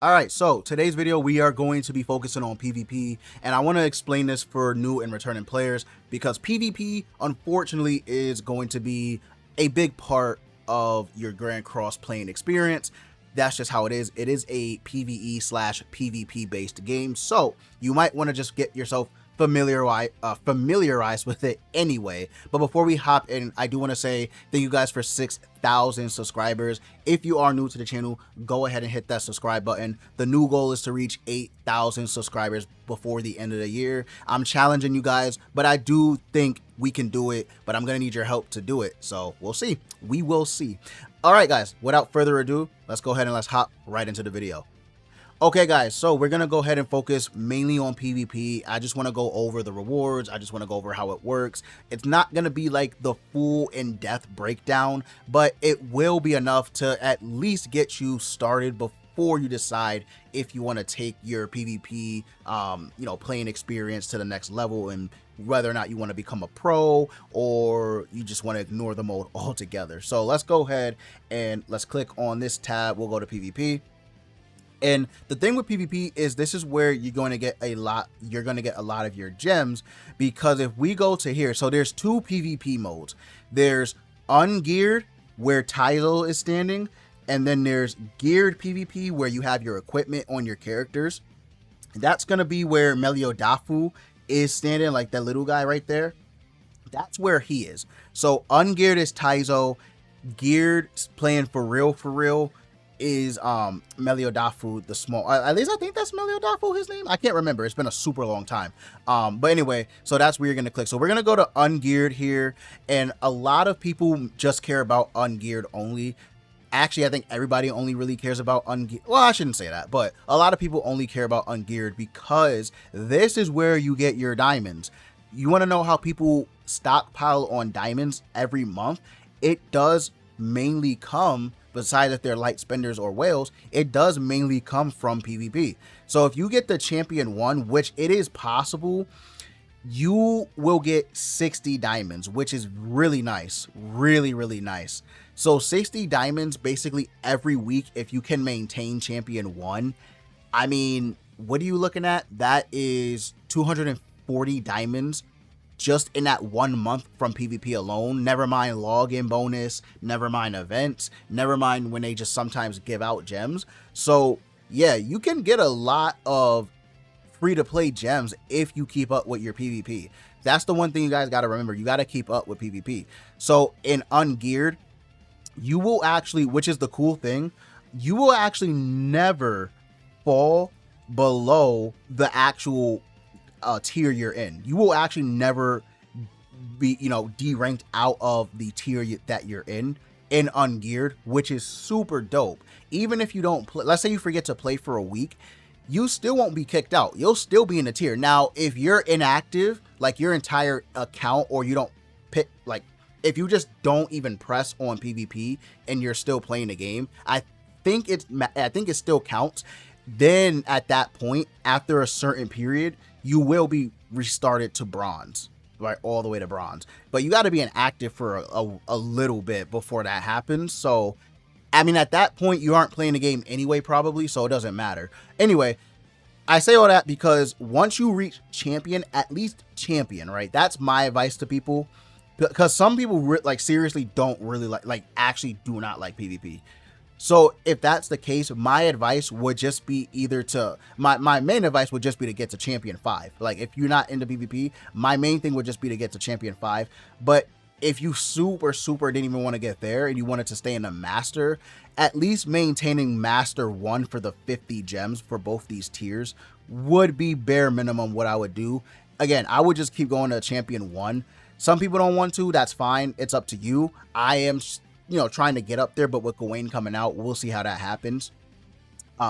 Alright, so today's video we are going to be focusing on PvP, and I want to explain this for new and returning players because PvP unfortunately is going to be a big part of your Grand Cross playing experience. That's just how it is. It is a PvE slash PvP based game, so you might want to just get yourself familiarized with it anyway. But before we hop in, I do want to say thank you guys for 6,000 subscribers. If you are new to the channel, go ahead and hit that subscribe button. The new goal is to reach 8,000 subscribers before the end of the year. I'm challenging you guys, but I do think we can do it, but I'm gonna need your help to do it, so we'll see. We will see. All right guys, without further ado, let's go ahead and let's hop right into the video. Okay guys, so we're gonna go ahead and focus mainly on PvP. I just want to go over the rewards. I just want to go over how it works. It's not gonna be like the full in-depth breakdown, but it will be enough to at least get you started before you decide if you want to take your PvP playing experience to the next level, and whether or not you want to become a pro or you just want to ignore the mode altogether. So let's go ahead and let's click on this tab. We'll go to PvP. And the thing with PvP is this is where you're going to get a lot of your gems, because if we go to here, so there's two PvP modes. There's Ungeared, where Taizo is standing, and then there's Geared PvP, where you have your equipment on your characters. That's going to be where Meliodafu is standing, like that little guy right there. That's where he is. So Ungeared is Taizo, Geared playing for real is Meliodafu, the small, at least I think that's Meliodafu, his name. I can't remember, it's been a super long time. But anyway, so that's where you're gonna click. So we're gonna go to Ungeared here, and a lot of people just care about Ungeared only. Actually, I think everybody only really cares about Ungeared. Well, I shouldn't say that, but a lot of people only care about Ungeared because this is where you get your diamonds. You want to know how people stockpile on diamonds every month? It does mainly come, besides if they're light spenders or whales, it does mainly come from PvP. So if you get the champion 1, which it is possible, you will get 60 diamonds, which is really nice, really nice. So 60 diamonds basically every week if you can maintain champion 1. I mean, what are you looking at? That is 240 diamonds just in that 1 month from PvP alone. Never mind login bonus, never mind events, never mind when they just sometimes give out gems. So yeah, you can get a lot of free to play gems if you keep up with your PvP. That's the one thing you guys got to remember. You got to keep up with PvP. So in Ungeared, you will actually, which is the cool thing, you will actually never fall below the actual tier you're in. You will actually never be, deranked out of the tier that you're in Ungeared, which is super dope. Even if you don't play, let's say you forget to play for a week, you still won't be kicked out. You'll still be in the tier. Now, if you're inactive, like your entire account, or you don't pick, like if you just don't even press on PvP and you're still playing the game, I think it still counts. Then at that point, after a certain period, you will be restarted to bronze, right? All the way to bronze. But you got to be inactive for a little bit before that happens. So, I mean, at that point, you aren't playing the game anyway, probably, so it doesn't matter. Anyway, I say all that because once you reach champion, at least champion, right? That's my advice to people, because some people seriously don't really actually do not like PvP. So if that's the case, my advice would just be either to, my main advice would just be to get to champion 5. Like if you're not into PvP, my main thing would just be to get to champion 5. But if you super didn't even want to get there and you wanted to stay in the master, at least maintaining master 1 for the 50 gems for both these tiers would be bare minimum what I would do. Again, I would just keep going to champion 1. Some people don't want to, that's fine. It's up to you. I am trying to get up there, but with Gawain coming out, we'll see how that happens.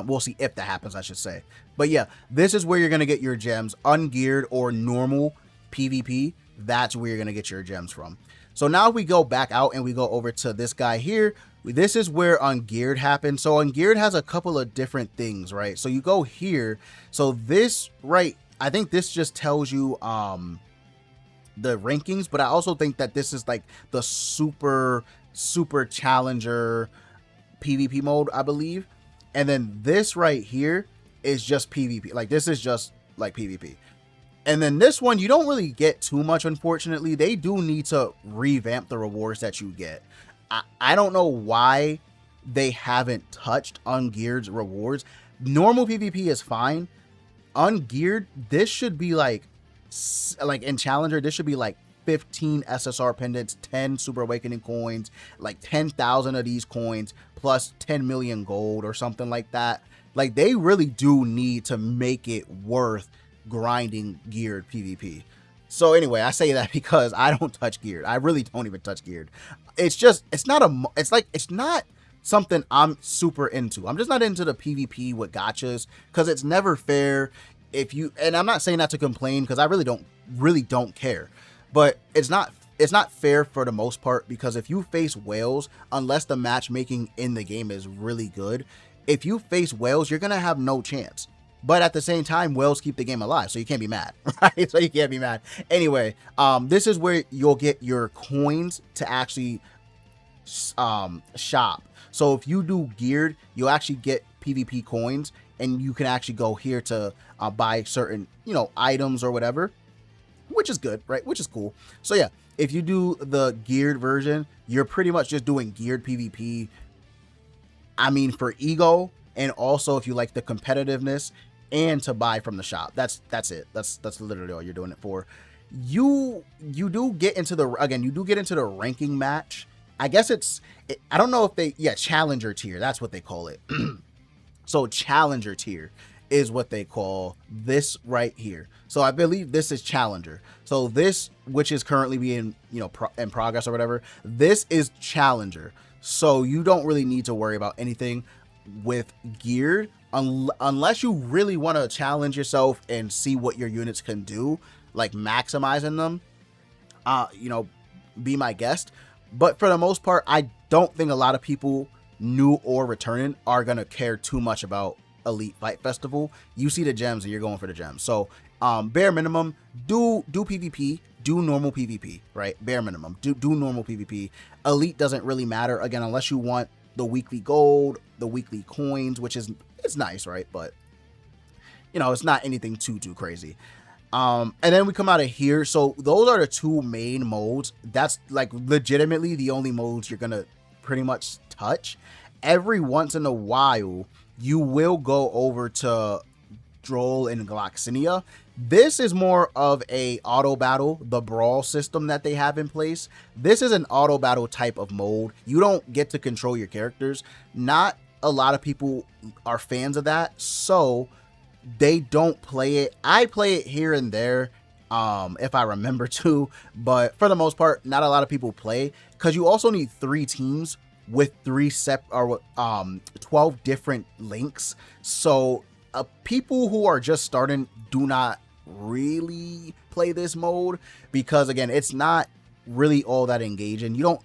We'll see if that happens, I should say. But yeah, this is where you're going to get your gems. Ungeared or normal PvP, that's where you're going to get your gems from. So now we go back out and we go over to this guy here. This is where Ungeared happens. So Ungeared has a couple of different things, right? So you go here. So this, right, I think this just tells you the rankings, but I also think that this is like the super challenger PvP mode, I believe. And then this right here is just PvP. Like, this is just like PvP. And then this one, you don't really get too much, unfortunately. They do need to revamp the rewards that you get. I don't know why they haven't touched Ungeared's rewards. Normal PvP is fine. Ungeared, this should be like in Challenger, this should be like 15 SSR pendants, 10 Super Awakening coins, like 10,000 of these coins, plus 10 million gold or something like that. Like, they really do need to make it worth grinding geared PvP. So anyway, I say that because I don't touch geared. I really don't even touch geared. It's just, it's not something I'm super into. I'm just not into the PvP with gachas because it's never fair. And I'm not saying that to complain because I really don't care, but it's not fair for the most part, because if you face whales, unless the matchmaking in the game is really good, if you face whales, you're gonna have no chance. But at the same time, whales keep the game alive, so you can't be mad, right? So you can't be mad. Anyway, this is where you'll get your coins to actually shop. So if you do geared, you'll actually get PvP coins, and you can actually go here to buy certain, items or whatever, which is good, right? Which is cool. So yeah, if you do the geared version, you're pretty much just doing geared PvP. I mean, for ego, and also if you like the competitiveness, and to buy from the shop. That's it. That's literally all you're doing it for. You do get into the ranking match. I guess I don't know if Challenger tier. That's what they call it. So Challenger tier is what they call this right here. So I believe this is Challenger. So this, which is currently being, in progress or whatever, this is Challenger. So you don't really need to worry about anything with geared unless you really want to challenge yourself and see what your units can do, like maximizing them. Be my guest. But for the most part, I don't think a lot of people, new or returning, are gonna care too much about Elite Fight Festival. You see the gems and you're going for the gems. So bare minimum, do PvP, do normal PvP, right? Bare minimum, do normal PvP. Elite doesn't really matter, again, unless you want the weekly gold, the weekly coins, which is, it's nice, right? But it's not anything too crazy. And then we come out of here. So those are the two main modes. That's like legitimately the only modes you're gonna pretty much touch. Every once in a while, you will go over to Brawl and Gloxinia. This is more of a auto battle, the Brawl system that they have in place. This is an auto battle type of mode. You don't get to control your characters. Not a lot of people are fans of that, so they don't play it. I play it here and there if I remember to, but for the most part, not a lot of people play, because you also need 3 teams with 12 different links. So people who are just starting do not really play this mode, because again, it's not really all that engaging. You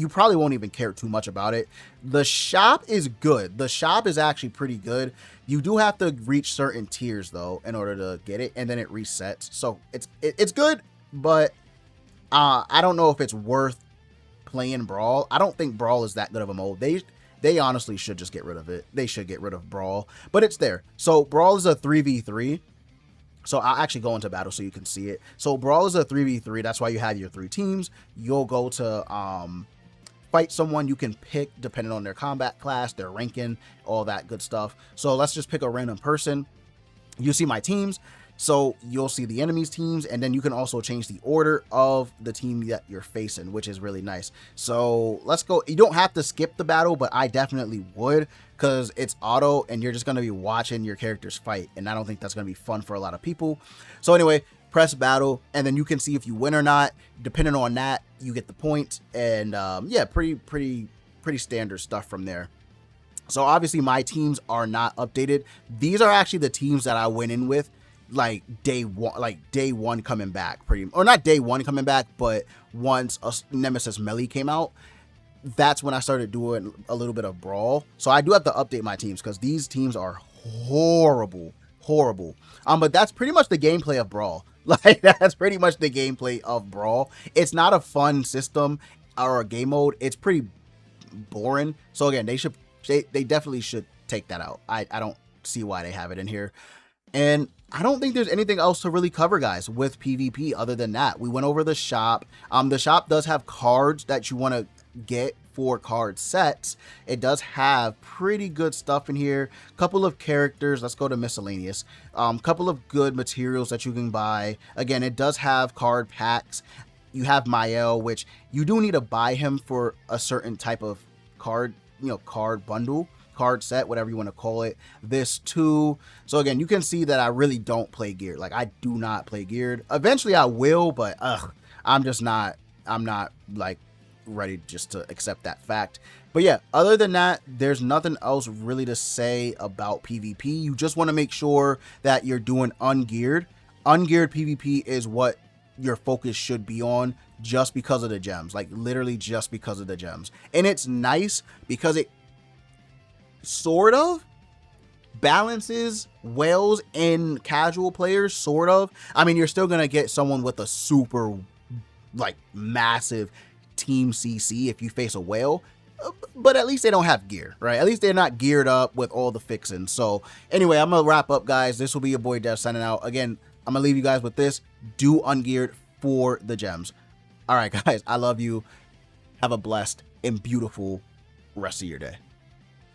probably won't even care too much about it. The shop is good. The shop is actually pretty good. You do have to reach certain tiers though in order to get it, and then it resets. So it's good, but I don't know if it's worth playing Brawl. I don't think Brawl is that good of a mode. They honestly should just get rid of it. They should get rid of Brawl, but it's there. So Brawl is a 3v3. So I'll actually go into battle so you can see it. So Brawl is a 3v3. That's why you have your 3 teams. You'll go to fight someone you can pick depending on their combat class, their ranking, all that good stuff. So let's just pick a random person. You see my teams. So you'll see the enemy's teams, and then you can also change the order of the team that you're facing, which is really nice. So let's go. You don't have to skip the battle, but I definitely would, because it's auto and you're just going to be watching your characters fight, and I don't think that's going to be fun for a lot of people. So anyway, press battle, and then you can see if you win or not. Depending on that, you get the points, and yeah, pretty standard stuff from there. So obviously my teams are not updated. These are actually the teams that I went in with day one coming back, or not day one coming back, but once Nemesis Melee came out, that's when I started doing a little bit of Brawl. So I do have to update my teams, because these teams are horrible. But that's pretty much the gameplay of Brawl. Like, that's pretty much the gameplay of Brawl. It's not a fun system or a game mode. It's pretty boring. So again, they definitely should take that out. I don't see why they have it in here. And I don't think there's anything else to really cover, guys, with PvP other than that. We went over the shop. The shop does have cards that you want to get for card sets. It does have pretty good stuff in here. Couple of characters. Let's go to miscellaneous. Couple of good materials that you can buy. Again, it does have card packs. You have Mael, which you do need to buy him for a certain type of card, card bundle, card set, whatever you want to call it. This too. So again, you can see that I really don't play geared. Like, I do not play geared. Eventually I will, but I'm not like ready just to accept that fact. But yeah, other than that, there's nothing else really to say about PvP. You just want to make sure that you're doing ungeared. Ungeared PvP is what your focus should be on, just because of the gems, like literally just because of the gems. And it's nice because it sort of balances whales and casual players, sort of. I mean, you're still gonna get someone with a super like massive team CC if you face a whale, but at least they don't have gear, right? At least they're not geared up with all the fixings. So anyway, I'm gonna wrap up, guys. This will be your boy Dev signing out. Again, I'm gonna leave you guys with this: do ungeared for the gems. All right, guys, I love you. Have a blessed and beautiful rest of your day.